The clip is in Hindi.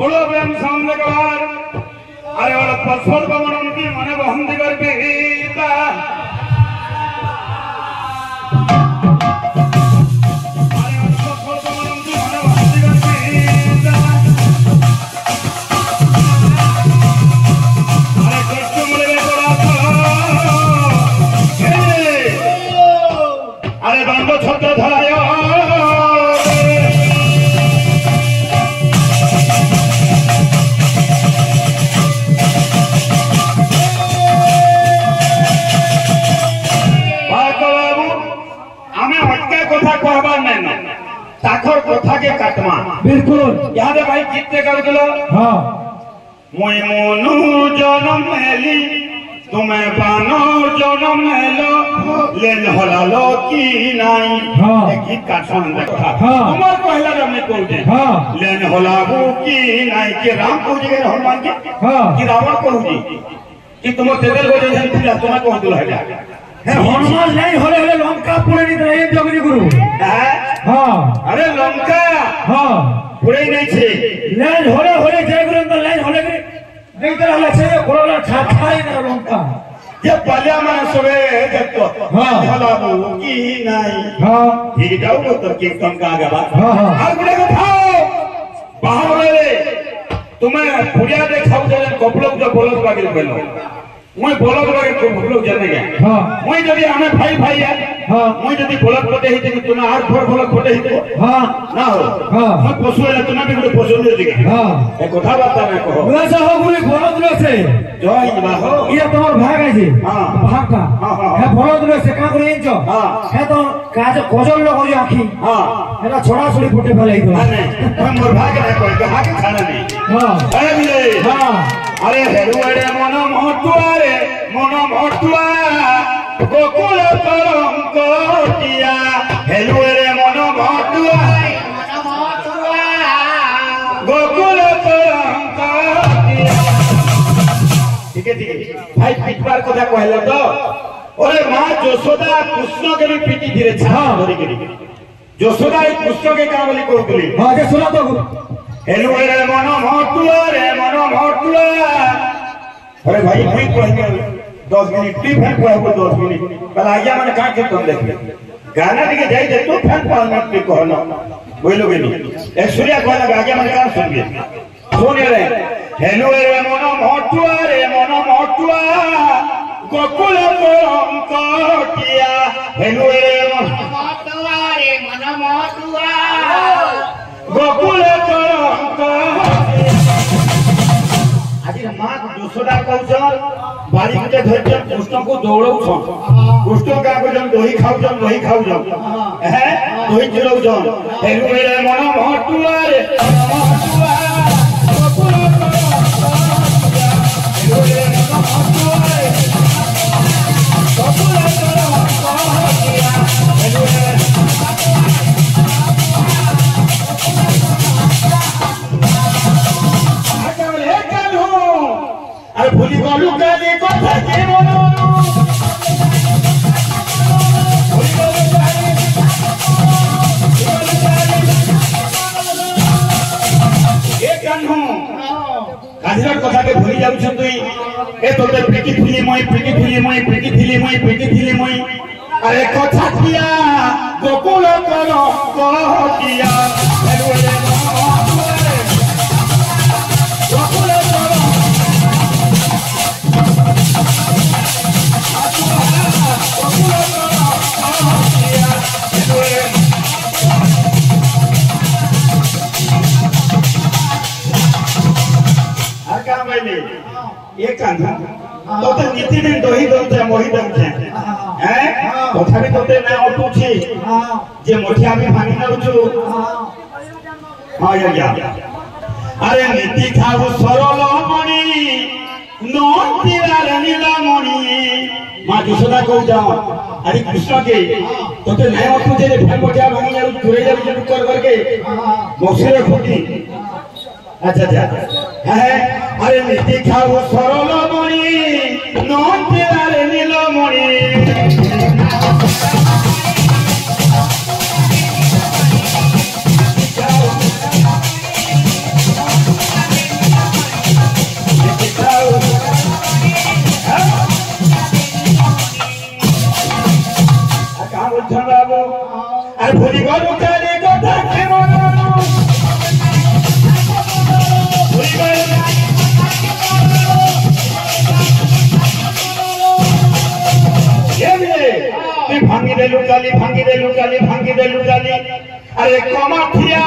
বড় ব্যায়াম সামনে করার আরে ওরা পছর কমনতি মনে বহন্তি করবে তা আরে দণ্ড ছত্র ধরায় কথা কহবার নাই না তাখর কথা के काटमा बिल्कुल याद भाई चित्ते कर दिलो हाँ मुई मनु जन्म मेली तुम्हें बानो जन्म मेलो लेन हलालो की नाई हाँ एक गीत का सुन देखा हाँ तुम्हार पहला जब मैं कहूँ हाँ लेन हलाबू की नाई के राम को जी हनुमान के हाँ कि रावण कहूँ जी कि तुम तेदल हो जाए पूजा तुम्हें कहूँ दिलो है हनुमान नहीं होले होले लंका पुणे नहीं रहे जगनी गुरु हाँ अरे लंका हाँ पुणे नहीं छे लाइन होले होले जय गुरु अंदर लाइन होले नहीं तो हला छे कोरोना छाछाई ना लंका ये पहले माने सबे देखो हाँ हलाबू की नहीं हाँ ठीक जाओ तो कीर्तन का आगे बात हाँ हाँ हर गुड़े को खाओ बाहर वाले तुम्हें पुड़िया देखाओ जब कपड़ों जो बोलो बाकी पहलो मैं बोलत बागे को लोग जाने गए हां मैं जदी हमें भाई भाई है हां मैं जदी बोलत पटे ही कि तुम आर फोर बोलत पटे ही हां ना हो हां मैं पशु है तुम भी गुटे पशु नहीं दिखे हां एक कथा बात मैं कहो वैसा हो गुरु भरत से जय बा हो ये तुम्हार भाग है जी हां भाग का है भरत से का करे इंचो हां है तो काज कोजल लोग हो आखी हां एला छोड़ा छोड़ी फुटे फलाई तो नहीं मैं मोर भाग है कोई कहा के खाना नहीं हां अरे मिले हां अरे हेरुआरे मन महतुआरे मन महतुआ गोकुल तरंगिया हेरुआरे मन महतुआ गोकुल तरंगिया ठीक है भाई पिटवार कथा कहला तो अरे मां यशोदा कृष्ण के भी पीटी धीरे छा धरी के यशोदा कृष्ण के का बोली कहतली हां जे सुना तो हेरुआरे मन महतुआ रे मन महतुआ अरे भाई कोई कहने 10 मिनट टी फैन को 10 मिनट कल आया मैंने कहा कि तुम देखिए गाना दिखे जाई दे तू फैन पाल मत भी कहना बोलोगे नहीं एक सूर्या को लगा आगे मैंने कहा सुन गए सुन रे हेलो रे मन मोटुआ गोकुल तरंगिया हेलो रे मन मोटुआ गोकुल तरंगिया आज मां यशोदा कहउछन बारी के धरजन कृष्ण को दौड़ौछन कृष्ण का को जन दही खाउछन हैं दही चिरौछन हेलु रे मन महटुआ रे महटुआ गोकुल तरंगिया हेलु रे मन महटुआ रे गोकुल तरंगिया हेलु रे अरे भूली गलु काली कथा के मनो भूली गलु काली ए कान्हू काजीर कथा के भूली जाउ छ तुई ए तोते प्रीति फिली मई अरे कथा किया गोकुल करो किया हेलो रे गोकुल ये कान्हा तो ते नीति दिन दही दउते मोही दउते हैं तथापि तोते ना उठुछि जे मोठिया भी भांगी नउछु हां या अरे नीति खाऊ सरल मणि नोतिरार नीलमणि मां यशोदा कहू जाओ अरे कृष्ण के तोते ना उठुछि जे फल मोठिया भांगी जाउ तुरे जाउ कर करके मोसिरे खोटी अच्छा है अरे नीति खाऊ सरल मणि नोतिरार नीलमणि दे लुटा दी अरे कमा थिया